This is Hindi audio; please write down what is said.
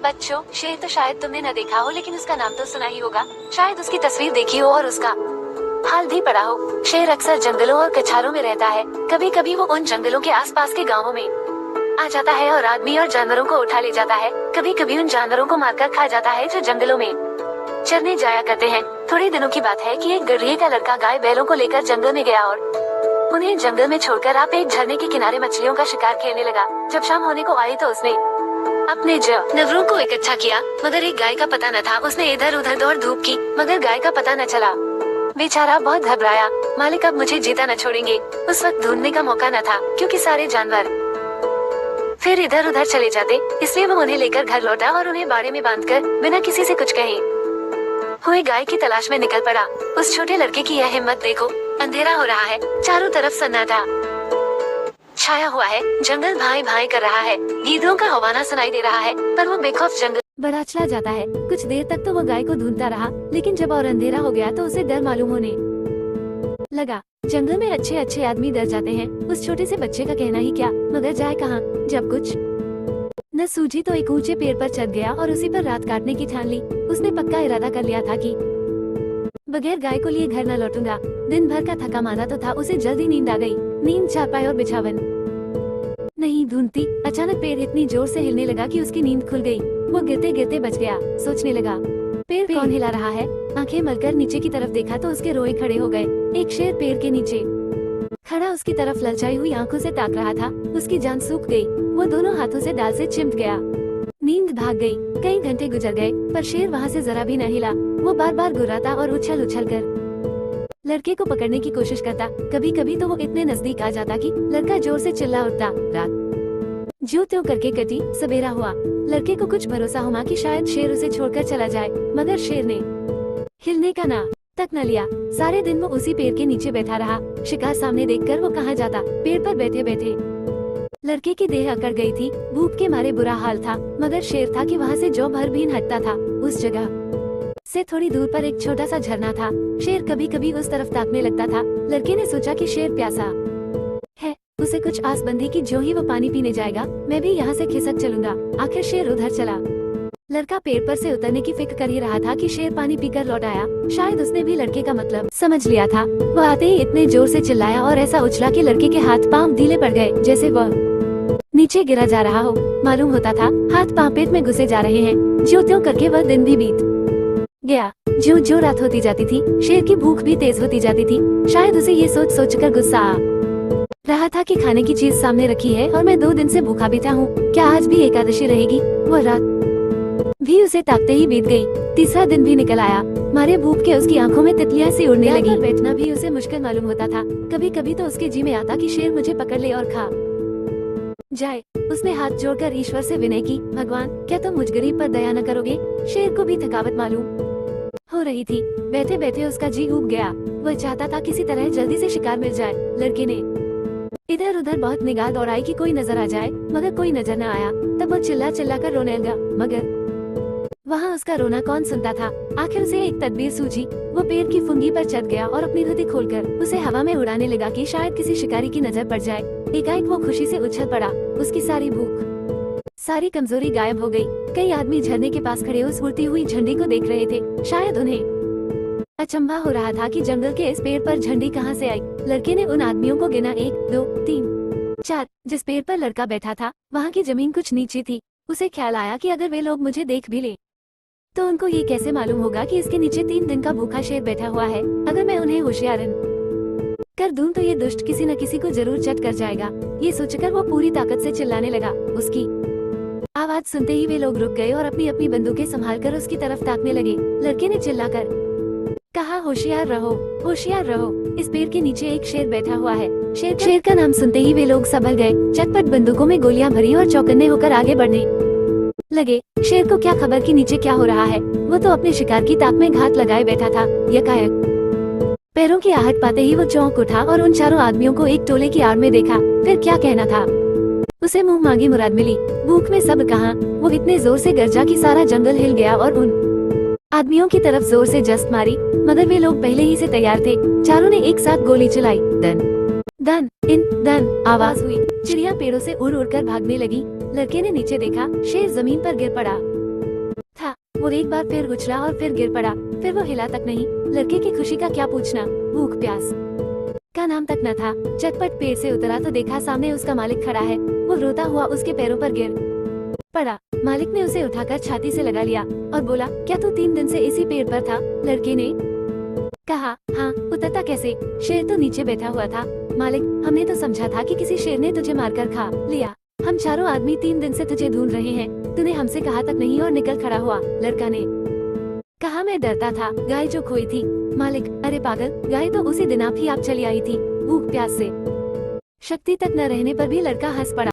बच्चों, शेर तो शायद तुमने न देखा हो, लेकिन उसका नाम तो सुना ही होगा। शायद उसकी तस्वीर देखी हो और उसका हाल भी पड़ा हो। शेर अक्सर जंगलों और कछारों में रहता है। कभी कभी वो उन जंगलों के आसपास के गांवों में आ जाता है और आदमी और जानवरों को उठा ले जाता है। कभी कभी उन जानवरों को मारकर खा जाता है जो जंगलों में चरने जाया करते हैं। थोड़े दिनों की बात है कि एक गड्ढे का लड़का गाय बैलों को लेकर जंगल में गया और उन्हें जंगल में छोड़कर आप एक झरने के किनारे मछलियों का शिकार खेलने लगा। जब शाम होने को आई तो उसने अपने जानवरों को इकट्ठा किया, मगर एक गाय का पता न था। उसने इधर उधर दौड़ धूप की, मगर गाय का पता न चला। बेचारा बहुत घबराया। मालिक अब मुझे जीता न छोड़ेंगे। उस वक्त ढूंढने का मौका न था, क्योंकि सारे जानवर फिर इधर उधर चले जाते। इसलिए वो उन्हें लेकर घर लौटा और उन्हें बाड़े में बांधकर बिना किसी से कुछ कहे हुए गाय की तलाश में निकल पड़ा। उस छोटे लड़के की यह हिम्मत देखो। अंधेरा हो रहा है, चारों तरफ सन्नाटा छाया हुआ है। जंगल भाई भाई कर रहा है, गीदड़ों का हवाना सुनाई दे रहा है, पर वो बेखौफ जंगल बढ़ा चला जाता है। कुछ देर तक तो वो गाय को ढूंढता रहा, लेकिन जब और अंधेरा हो गया तो उसे डर मालूम होने लगा। जंगल में अच्छे अच्छे आदमी डर जाते हैं, उस छोटे से बच्चे का कहना ही क्या, मगर जाए कहाँ। जब कुछ न सूझी तो एक ऊंचे पेड़ पर चढ़ गया और उसी पर रात काटने की ठान ली। उसने पक्का इरादा कर लिया था कि बगैर गाय को लिए घर न लौटूंगा। दिन भर का थका माना तो था, उसे जल्दी नींद आ गई। नींद, चारपाई और बिछावन नहीं ढूंढती। अचानक पेड़ इतनी जोर से हिलने लगा कि उसकी नींद खुल गई। वो गिरते गिरते बच गया। सोचने लगा, पेड़ कौन हिला रहा है। आंखें मलकर नीचे की तरफ देखा तो उसके रोए खड़े हो गए। एक शेर पेड़ के नीचे खड़ा उसकी तरफ ललचाई हुई आंखों से ताक रहा था। उसकी जान सूख गई। वो दोनों हाथों से डाल से चिमट गया। नींद भाग गई। कई घंटे गुजर गए, पर शेर वहाँ से जरा भी न हिला। वो बार बार गुर्राता और उछल उछल कर लड़के को पकड़ने की कोशिश करता। कभी कभी तो वो इतने नजदीक आ जाता कि लड़का जोर से चिल्ला उठता। रात ज्यों त्यों करके कटी। सवेरा हुआ। लड़के को कुछ भरोसा हुआ कि शायद शेर उसे छोड़कर चला जाए, मगर शेर ने हिलने का ना तक न लिया। सारे दिन वो उसी पेड़ के नीचे बैठा रहा। शिकार सामने देखकर वो कहाँ जाता। पेड़ पर बैठे बैठे लड़के की देह अकड़ गई थी। भूख के मारे बुरा हाल था, मगर शेर था कि वहाँ से जो भर भी हटता था। उस जगह से थोड़ी दूर पर एक छोटा सा झरना था। शेर कभी कभी उस तरफ ताकने लगता था। लड़के ने सोचा कि शेर प्यासा है, उसे कुछ आस बंधी कि जो ही वो पानी पीने जाएगा मैं भी यहाँ से खिसक चलूंगा। आखिर शेर उधर चला। लड़का पेड़ पर से उतरने की फिक्र कर ही रहा था कि शेर पानी पीकर लौट आया। शायद उसने भी लड़के का मतलब समझ लिया था। वो आते ही इतने जोर से चिल्लाया और ऐसा उछला कि लड़के के हाथ पांव ढीले पड़ गए, जैसे वह नीचे गिरा जा रहा हो। मालूम होता था हाथ पांव पेट में घुसे जा रहे हैं। ज्यों त्यों करके वह दिन भी बीत गया। ज्यों ज्यों रात होती जाती थी, शेर की भूख भी तेज होती जाती थी। शायद उसे ये सोच सोच कर गुस्सा आ रहा था कि खाने की चीज सामने रखी है और मैं 2 दिन से भूखा बैठा हूँ। क्या आज भी एकादशी रहेगी। वो रात भी उसे ताकते ही बीत गई। तीसरा दिन भी निकल आया। मारे भूख के उसकी आंखों में तितलियां सी उड़ने लगी। बैठना भी उसे मुश्किल मालूम होता था। कभी कभी तो उसके जी में आता कि शेर मुझे पकड़ ले और खा जाए। उसने हाथ जोड़कर ईश्वर से विनय की, भगवान क्या तुम मुझ गरीब पर दया न करोगे। शेर को भी थकावट मालूम हो रही थी। बैठे बैठे उसका जी उब गया। वह चाहता था किसी तरह जल्दी से शिकार मिल जाए। लड़के ने इधर उधर बहुत निगाह दौड़ाई कि कोई नजर आ जाए, मगर कोई नजर न आया। तब वो चिल्ला चिल्ला कर रोने लगा, मगर वहाँ उसका रोना कौन सुनता था। आखिर उसे एक तदबीर सूझी। वो पेड़ की फुंगी पर चढ़ गया और अपनी धुती खोलकर उसे हवा में उड़ाने लगा कि शायद किसी शिकारी की नजर पड़ जाए। एकाएक वो खुशी से उछल पड़ा। उसकी सारी भूख, सारी कमजोरी गायब हो गई। कई आदमी झरने के पास खड़े उस उड़ती हुई झंडी को देख रहे थे। शायद उन्हें अचंभा हो रहा था कि जंगल के इस पेड़ पर झंडी कहाँ से आई। लड़के ने उन आदमियों को गिना, 1 2 3 4। जिस पेड़ पर लड़का बैठा था वहाँ की जमीन कुछ नीची थी। उसे ख्याल आया कि अगर वे लोग मुझे देख भी ले तो उनको ये कैसे मालूम होगा कि इसके नीचे 3 दिन का भूखा शेर बैठा हुआ है। अगर मैं उन्हें होशियारन कर दूं तो ये दुष्ट किसी न किसी को जरूर चट कर जाएगा। ये सोचकर वो पूरी ताकत से चिल्लाने लगा। उसकी आवाज सुनते ही वे लोग रुक गए और अपनी अपनी बंदूकें संभालकर उसकी तरफ ताकने लगे। लड़के ने चिल्लाकर कहा, होशियार रहो, होशियार रहो। इस पेड़ के नीचे एक शेर बैठा हुआ है। शेर का नाम सुनते ही वे लोग संभल गए। चटपट बंदूकों में गोलियां भरी और चौकन्ने होकर आगे बढ़ने लगे। शेर को क्या खबर कि नीचे क्या हो रहा है। वो तो अपने शिकार की ताक में घात लगाए बैठा था। यकायक पैरों की आहट पाते ही वो चौंक उठा और उन चारों आदमियों को एक टोले की आड़ में देखा। फिर क्या कहना था। उसे मुंह मांगी मुराद मिली। भूख में सब कहाँ। वो इतने जोर से गरजा कि सारा जंगल हिल गया और उन आदमियों की तरफ जोर से जस्त मारी, मगर वे लोग पहले ही से तैयार थे। चारों ने एक साथ गोली चलाई। दन दन इन दन आवाज हुई। चिड़िया पेड़ों से उड़ उड़ कर भागने लगी। लड़के ने नीचे देखा। शेर जमीन पर गिर पड़ा। वो एक बार फिर उछला और फिर गिर पड़ा। फिर वो हिला तक नहीं। लड़के की खुशी का क्या पूछना, भूख प्यास का नाम तक न था। चटपट पेड़ से उतरा तो देखा सामने उसका मालिक खड़ा है। वो रोता हुआ उसके पैरों पर गिर पड़ा। मालिक ने उसे उठाकर छाती से लगा लिया और बोला, क्या तू 3 दिन से इसी पेड़ पर था? लड़के ने कहा, हाँ, उतरता कैसे? शेर तो नीचे बैठा हुआ था। मालिक, हमने तो समझा था कि किसी शेर ने तुझे मारकर खा लिया। हम चारों आदमी 3 दिन से तुझे ढूंढ रहे हैं। तूने हमसे कहा तक नहीं और निकल खड़ा हुआ। लड़का ने कहा, मैं डरता था, गाय जो खोई थी। मालिक, अरे पागल, गाय तो उसी दिन आप चली आई थी। भूख प्यास से शक्ति तक न रहने पर भी लड़का हंस पड़ा।